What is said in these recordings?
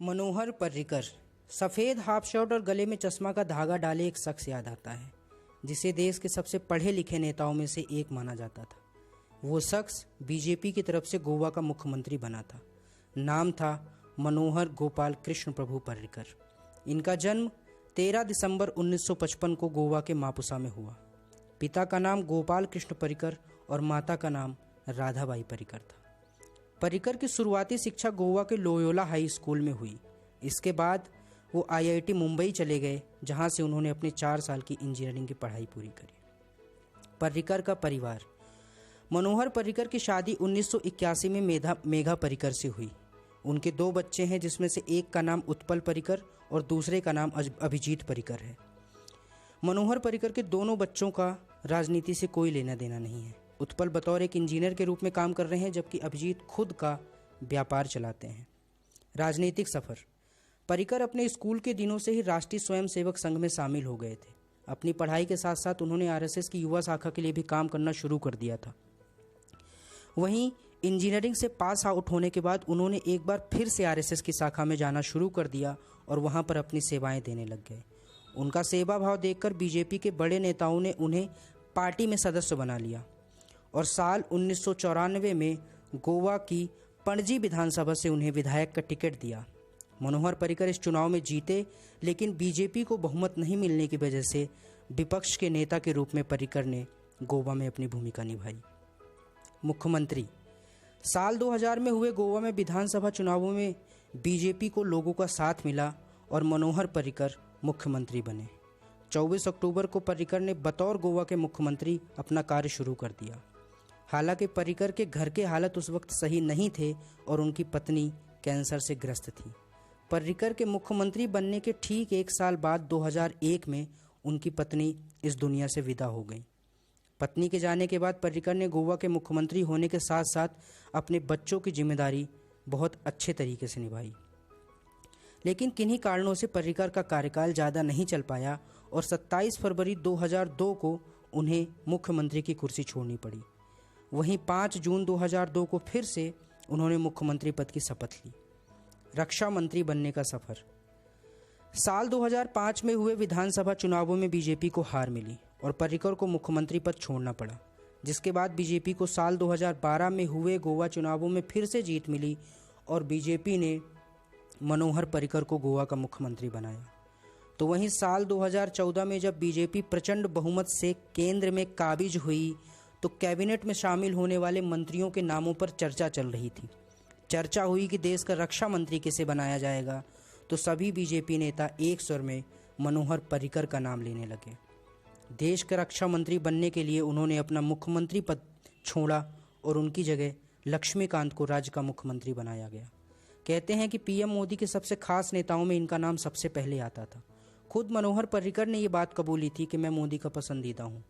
मनोहर पर्रिकर। सफ़ेद half shirt और गले में चश्मा का धागा डाले एक शख्स याद आता है जिसे देश के सबसे पढ़े लिखे नेताओं में से एक माना जाता था। वो शख्स बीजेपी की तरफ से गोवा का मुख्यमंत्री बना था। नाम था मनोहर गोपाल कृष्ण प्रभु पर्रिकर। इनका जन्म 13 दिसंबर 1955 को गोवा के मापुसा में हुआ। पिता का नाम गोपाल कृष्ण पर्रिकर और माता का नाम राधाबाई पर्रिकर था। पर्रिकर की शुरुआती शिक्षा गोवा के लोयोला हाई स्कूल में हुई। इसके बाद वो आईआईटी मुंबई चले गए, जहां से उन्होंने अपने 4 साल की इंजीनियरिंग की पढ़ाई पूरी करी। पर्रिकर का परिवार। मनोहर पर्रिकर की शादी 1981 में मेघा पर्रिकर से हुई। उनके 2 बच्चे हैं, जिसमें से एक का नाम उत्पल पर्रिकर और दूसरे का नाम अभिजीत पर्रिकर है। मनोहर पर्रिकर के दोनों बच्चों का राजनीति से कोई लेना देना नहीं है। उत्पल बतौर एक इंजीनियर के रूप में काम कर रहे हैं, जबकि अभिजीत खुद का व्यापार चलाते हैं। राजनीतिक सफर। पर्रिकर अपने स्कूल के दिनों से ही राष्ट्रीय स्वयंसेवक संघ में शामिल हो गए थे। अपनी पढ़ाई के साथ साथ उन्होंने आरएसएस की युवा शाखा के लिए भी काम करना शुरू कर दिया था। वहीं इंजीनियरिंग से पास आउट होने के बाद उन्होंने एक बार फिर से आरएसएस की शाखा में जाना शुरू कर दिया और वहां पर अपनी सेवाएं देने लग गए। उनका सेवा भाव देखकर बीजेपी के बड़े नेताओं ने उन्हें पार्टी में सदस्य बना लिया और साल 1994 में गोवा की पणजी विधानसभा से उन्हें विधायक का टिकट दिया। मनोहर पर्रिकर इस चुनाव में जीते, लेकिन बीजेपी को बहुमत नहीं मिलने की वजह से विपक्ष के नेता के रूप में पर्रिकर ने गोवा में अपनी भूमिका निभाई। मुख्यमंत्री। साल 2000 में हुए गोवा में विधानसभा चुनावों में बीजेपी को लोगों का साथ मिला और मनोहर पर्रिकर मुख्यमंत्री बने। 24 अक्टूबर को पर्रिकर ने बतौर गोवा के मुख्यमंत्री अपना कार्य शुरू कर दिया। हालांकि पर्रिकर के घर के हालत उस वक्त सही नहीं थे और उनकी पत्नी कैंसर से ग्रस्त थी। पर्रिकर के मुख्यमंत्री बनने के ठीक 1 साल बाद 2001 में उनकी पत्नी इस दुनिया से विदा हो गई। पत्नी के जाने के बाद पर्रिकर ने गोवा के मुख्यमंत्री होने के साथ साथ अपने बच्चों की जिम्मेदारी बहुत अच्छे तरीके से निभाई। लेकिन किन्हीं कारणों से पर्रिकर का कार्यकाल ज़्यादा नहीं चल पाया और 27 फरवरी 2002 को उन्हें मुख्यमंत्री की कुर्सी छोड़नी पड़ी। वहीं 5 जून 2002 को फिर से उन्होंने मुख्यमंत्री पद की शपथ ली। रक्षा मंत्री बनने का सफर। साल 2005 में हुए विधानसभा चुनावों में बीजेपी को हार मिली और पर्रिकर को मुख्यमंत्री पद छोड़ना पड़ा, जिसके बाद बीजेपी को साल 2012 में हुए गोवा चुनावों में फिर से जीत मिली और बीजेपी ने मनोहर पर्रिकर को गोवा का मुख्यमंत्री बनाया। तो वहीं साल 2014 में जब बीजेपी प्रचंड बहुमत से केंद्र में काबिज हुई, तो कैबिनेट में शामिल होने वाले मंत्रियों के नामों पर चर्चा चल रही थी। चर्चा हुई कि देश का रक्षा मंत्री किसे बनाया जाएगा, तो सभी बीजेपी नेता एक स्वर में मनोहर पर्रिकर का नाम लेने लगे। देश का रक्षा मंत्री बनने के लिए उन्होंने अपना मुख्यमंत्री पद छोड़ा और उनकी जगह लक्ष्मीकांत को राज्य का मुख्यमंत्री बनाया गया। कहते हैं कि पीएम मोदी के सबसे खास नेताओं में इनका नाम सबसे पहले आता था। खुद मनोहर पर्रिकर ने ये बात कबूली थी कि मैं मोदी का पसंदीदा हूँ।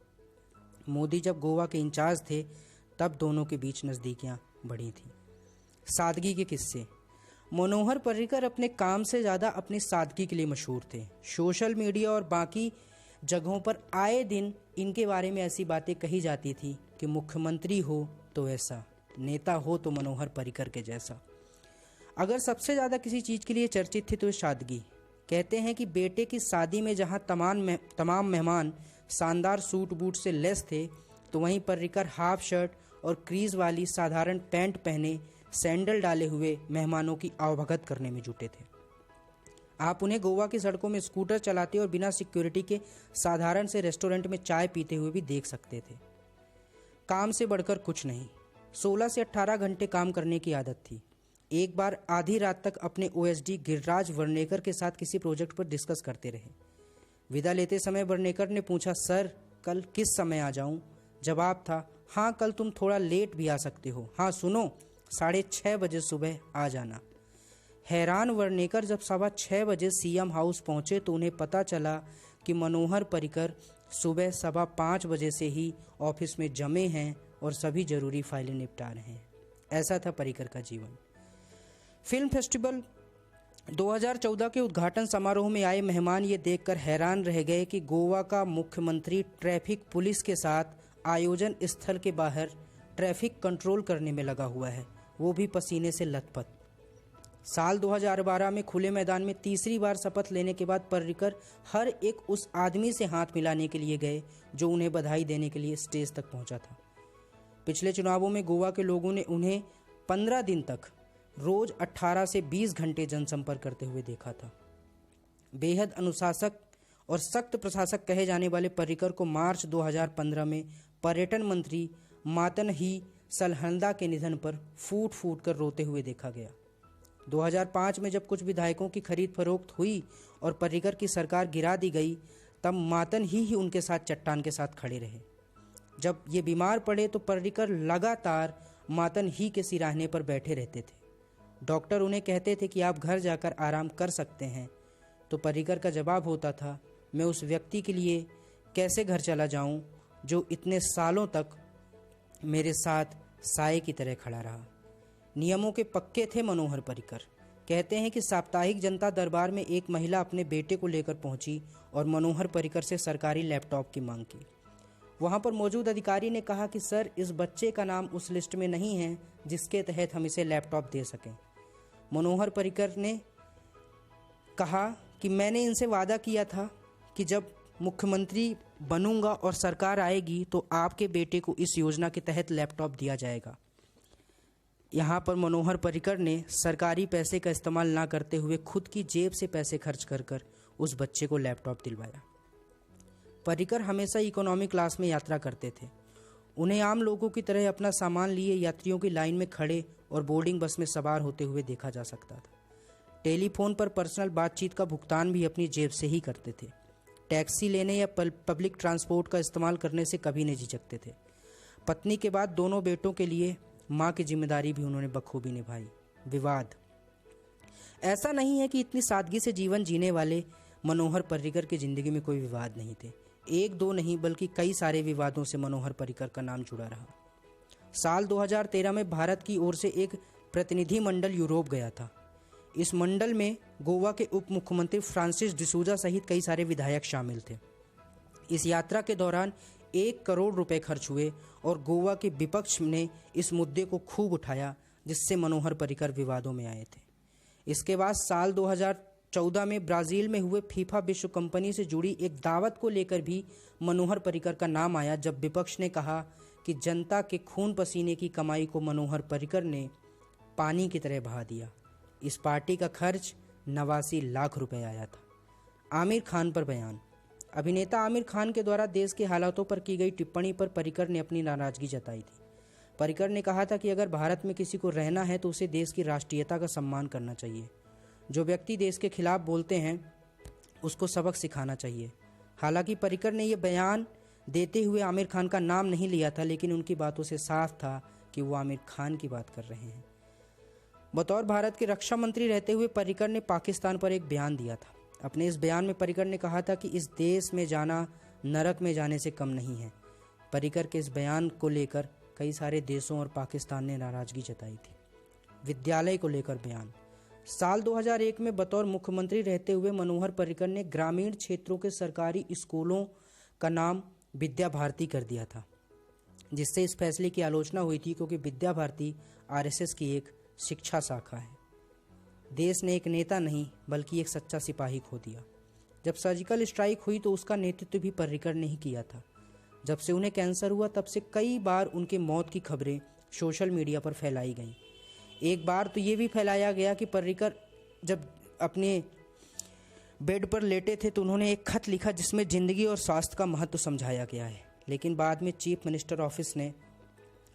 मोदी जब गोवा के इंचार्ज थे, तब दोनों के बीच नज़दीकियाँ बढ़ी थीं। सादगी के किस्से। मनोहर पर्रिकर अपने काम से ज़्यादा अपनी सादगी के लिए मशहूर थे। सोशल मीडिया और बाकी जगहों पर आए दिन इनके बारे में ऐसी बातें कही जाती थी कि मुख्यमंत्री हो तो ऐसा, नेता हो तो मनोहर पर्रिकर के जैसा। अगर सबसे ज़्यादा किसी चीज़ के लिए चर्चित थी तो सादगी। कहते हैं कि बेटे की शादी में जहां तमाम मेहमान शानदार सूट बूट से लैस थे, तो वहीं पर्रिकर हाफ शर्ट और क्रीज वाली साधारण पैंट पहने सैंडल डाले हुए मेहमानों की आवभगत करने में जुटे थे। आप उन्हें गोवा की सड़कों में स्कूटर चलाते और बिना सिक्योरिटी के साधारण से रेस्टोरेंट में चाय पीते हुए भी देख सकते थे। काम से बढ़कर कुछ नहीं। 16 से 18 घंटे काम करने की आदत थी। एक बार आधी रात तक अपने ओएसडी गिरिराज वर्णेकर के साथ किसी प्रोजेक्ट पर डिस्कस करते रहे। विदा लेते समय वर्णेकर ने पूछा, सर कल किस समय आ जाऊं? जवाब था, हाँ कल तुम थोड़ा लेट भी आ सकते हो। हाँ सुनो, 6:30 बजे सुबह आ जाना। हैरान वर्णेकर जब 6:15 बजे सीएम हाउस पहुंचे तो उन्हें पता चला कि मनोहर पर्रिकर सुबह 5:15 बजे से ही ऑफिस में जमे हैं और सभी जरूरी फाइलें निपटा रहे हैं। ऐसा था पर्रिकर का जीवन। फिल्म फेस्टिवल 2014 के उद्घाटन समारोह में आए मेहमान ये देखकर हैरान रह गए कि गोवा का मुख्यमंत्री ट्रैफिक पुलिस के साथ आयोजन स्थल के बाहर ट्रैफिक कंट्रोल करने में लगा हुआ है, वो भी पसीने से लथपथ। साल 2012 में खुले मैदान में तीसरी बार शपथ लेने के बाद पर्रिकर हर एक उस आदमी से हाथ मिलाने के लिए गए जो उन्हें बधाई देने के लिए स्टेज तक पहुंचा था। पिछले चुनावों में गोवा के लोगों ने उन्हें 15 दिन तक रोज 18 से 20 घंटे जनसंपर्क करते हुए देखा था। बेहद अनुशासक और सख्त प्रशासक कहे जाने वाले पर्रिकर को मार्च 2015 में पर्यटन मंत्री मातन ही सलहंदा के निधन पर फूट फूट कर रोते हुए देखा गया। 2005 में जब कुछ विधायकों की खरीद फरोख्त हुई और पर्रिकर की सरकार गिरा दी गई, तब मातन ही उनके साथ चट्टान के साथ खड़े रहे। जब ये बीमार पड़े तो पर्रिकर लगातार मातन ही के सिराहने पर बैठे रहते थे। डॉक्टर उन्हें कहते थे कि आप घर जाकर आराम कर सकते हैं, तो पर्रिकर का जवाब होता था, मैं उस व्यक्ति के लिए कैसे घर चला जाऊं जो इतने सालों तक मेरे साथ साए की तरह खड़ा रहा। नियमों के पक्के थे मनोहर पर्रिकर। कहते हैं कि साप्ताहिक जनता दरबार में एक महिला अपने बेटे को लेकर पहुंची और मनोहर पर्रिकर से सरकारी लैपटॉप की मांग की। वहां पर मौजूद अधिकारी ने कहा कि सर, इस बच्चे का नाम उस लिस्ट में नहीं है जिसके तहत हम इसे लैपटॉप दे सकें। मनोहर पर्रिकर ने कहा कि मैंने इनसे वादा किया था कि जब मुख्यमंत्री बनूंगा और सरकार आएगी तो आपके बेटे को इस योजना के तहत लैपटॉप दिया जाएगा। यहाँ पर मनोहर पर्रिकर ने सरकारी पैसे का इस्तेमाल ना करते हुए खुद की जेब से पैसे खर्च कर उस बच्चे को लैपटॉप दिलवाया। पर्रिकर हमेशा इकोनॉमी क्लास में यात्रा करते थे। उन्हें आम लोगों की तरह अपना सामान लिए यात्रियों की लाइन में खड़े और बोर्डिंग बस में सवार होते हुए देखा जा सकता था। टेलीफोन पर पर्सनल बातचीत का भुगतान भी अपनी जेब से ही करते थे। टैक्सी लेने या पब्लिक ट्रांसपोर्ट का इस्तेमाल करने से कभी नहीं झिझकते थे। पत्नी के बाद दोनों बेटों के लिए माँ की जिम्मेदारी भी उन्होंने बखूबी निभाई। विवाद, ऐसा नहीं है कि इतनी सादगी से जीवन जीने वाले मनोहर पर्रिकर की जिंदगी में कोई विवाद नहीं थे। एक दो नहीं बल्कि कई सारे विवादों से मनोहर पर्रिकर का नाम जुड़ा रहा। साल 2013 में भारत की ओर से एक प्रतिनिधि मंडल यूरोप गया था। इस मंडल में गोवा के उप मुख्यमंत्री फ्रांसिस डिसूजा सहित कई सारे विधायक शामिल थे। इस यात्रा के दौरान 1 करोड़ रुपए खर्च हुए और गोवा के विपक्ष ने इस मुद्दे को खूब उठाया, जिससे मनोहर पर्रिकर विवादों में आए थे। इसके बाद साल 2014 में ब्राज़ील में हुए फीफा विश्व कंपनी से जुड़ी एक दावत को लेकर भी मनोहर पर्रिकर का नाम आया, जब विपक्ष ने कहा कि जनता के खून पसीने की कमाई को मनोहर पर्रिकर ने पानी की तरह बहा दिया। इस पार्टी का खर्च 89 लाख रुपए आया था। आमिर खान पर बयान। अभिनेता आमिर खान के द्वारा देश के हालातों पर की गई टिप्पणी पर पर्रिकर ने अपनी नाराजगी जताई थी। पर्रिकर ने कहा था कि अगर भारत में किसी को रहना है तो उसे देश की राष्ट्रीयता का सम्मान करना चाहिए। जो व्यक्ति देश के खिलाफ बोलते हैं उसको सबक सिखाना चाहिए। हालांकि पर्रिकर ने यह बयान देते हुए आमिर खान का नाम नहीं लिया था, लेकिन उनकी बातों से साफ था कि वो आमिर खान की बात कर रहे हैं। बतौर भारत के रक्षा मंत्री रहते हुए पर्रिकर ने पाकिस्तान पर एक बयान दिया था। अपने इस बयान में पर्रिकर ने कहा था कि इस देश में जाना नरक में जाने से कम नहीं है। पर्रिकर के इस बयान को लेकर कई सारे देशों और पाकिस्तान ने नाराजगी जताई थी। विद्यालय को लेकर बयान। साल 2001 में बतौर मुख्यमंत्री रहते हुए मनोहर पर्रिकर ने ग्रामीण क्षेत्रों के सरकारी स्कूलों का नाम विद्या भारती कर दिया था, जिससे इस फैसले की आलोचना हुई थी, क्योंकि विद्या भारती आरएसएस की एक शिक्षा शाखा है। देश ने एक नेता नहीं बल्कि एक सच्चा सिपाही खो दिया। जब सर्जिकल स्ट्राइक हुई तो उसका नेतृत्व भी पर्रिकर ने ही किया था। जब से उन्हें कैंसर हुआ तब से कई बार उनके मौत की खबरें सोशल मीडिया पर फैलाई गईं। एक बार तो ये भी फैलाया गया कि पर्रिकर जब अपने बेड पर लेटे थे तो उन्होंने एक खत लिखा जिसमें जिंदगी और स्वास्थ्य का महत्व समझाया गया है, लेकिन बाद में चीफ मिनिस्टर ऑफिस ने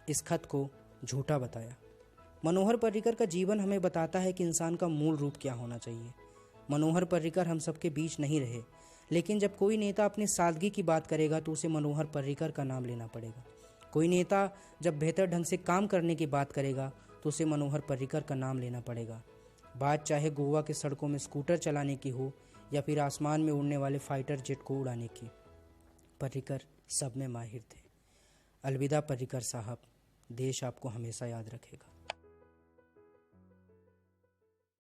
इस खत को झूठा बताया। मनोहर पर्रिकर का जीवन हमें बताता है कि इंसान का मूल रूप क्या होना चाहिए। मनोहर पर्रिकर हम सबके बीच नहीं रहे, लेकिन जब कोई नेता अपनी सादगी की बात करेगा तो उसे मनोहर पर्रिकर का नाम लेना पड़ेगा। कोई नेता जब बेहतर ढंग से काम करने की बात करेगा तो उसे मनोहर पर्रिकर का नाम लेना पड़ेगा। बात चाहे गोवा के सड़कों में स्कूटर चलाने की हो या फिर आसमान में उड़ने वाले फाइटर जेट को उड़ाने की, पर्रिकर सब में माहिर थे। अलविदा पर्रिकर साहब, देश आपको हमेशा याद रखेगा।